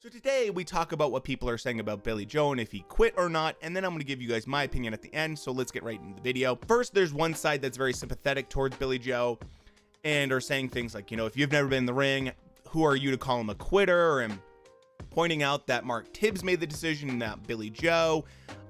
So today we talk about what people are saying about Billy Joe and if he quit or not, and then I'm going to give you guys my opinion at the end, so let's get right into the video. First, there's one side that's very sympathetic towards Billy Joe and are saying things like, if you've never been in the ring, who are you to call him a quitter? And pointing out that Mark Tibbs made the decision, not Billy Joe,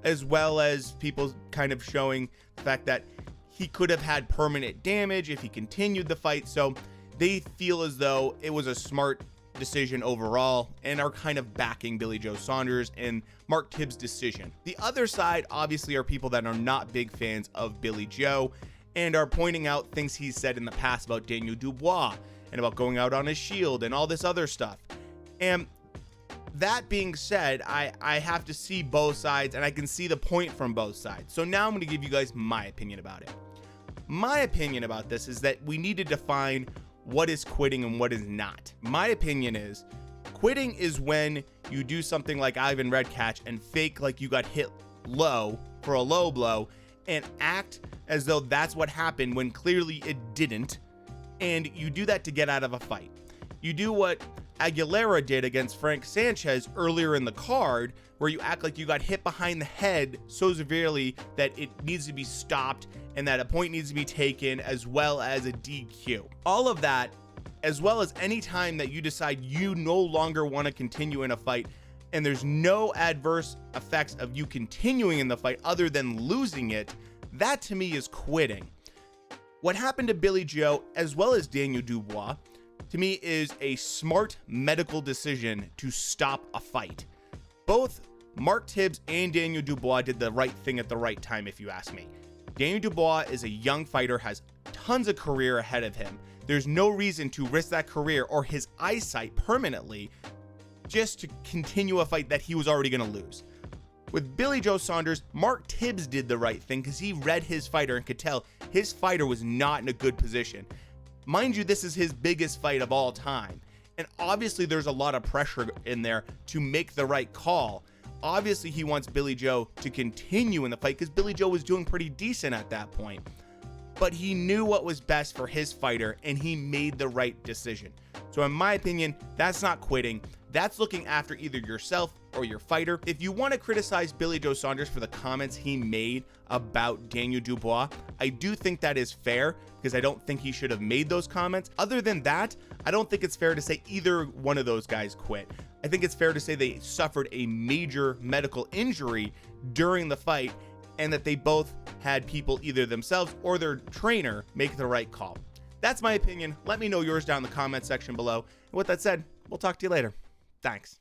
as well as people kind of showing the fact that he could have had permanent damage if he continued the fight. So they feel as though it was a smart decision overall and are kind of backing Billy Joe Saunders and Mark Tibbs' decision. The other side obviously are people that are not big fans of Billy Joe and are pointing out things he's said in the past about Daniel Dubois and about going out on his shield and all this other stuff. And that being said, I have to see both sides and I can see the point from both sides. So now I'm going to give you guys my opinion about it. My opinion about this is that we need to define what is quitting and what is not. My opinion is quitting is when you do something like Ivan Redcatch and fake like you got hit low for a low blow and act as though that's what happened when clearly it didn't, and you do that to get out of a fight. You do what Aguilera did against Frank Sanchez earlier in the card, where you act like you got hit behind the head so severely that it needs to be stopped and that a point needs to be taken, as well as a DQ. All of that, as well as any time that you decide you no longer want to continue in a fight and there's no adverse effects of you continuing in the fight other than losing it, that to me is quitting. What happened to Billy Joe, as well as Daniel Dubois, to me is a smart medical decision to stop a fight. Both Mark Tibbs and Daniel Dubois did the right thing at the right time, if you ask me. Daniel Dubois is a young fighter, has tons of career ahead of him. There's no reason to risk that career or his eyesight permanently just to continue a fight that he was already going to lose. With Billy Joe Saunders, Mark Tibbs did the right thing because he read his fighter and could tell his fighter was not in a good position. Mind you, this is his biggest fight of all time. And obviously there's a lot of pressure in there to make the right call. Obviously he wants Billy Joe to continue in the fight because Billy Joe was doing pretty decent at that point. But he knew what was best for his fighter and he made the right decision. So in my opinion, that's not quitting. That's looking after either yourself or your fighter. If you want to criticize Billy Joe Saunders for the comments he made about Daniel Dubois, I do think that is fair because I don't think he should have made those comments. Other than that, I don't think it's fair to say either one of those guys quit. I think it's fair to say they suffered a major medical injury during the fight and that they both had people, either themselves or their trainer, make the right call. That's my opinion. Let me know yours down in the comment section below. And with that said, we'll talk to you later. Thanks.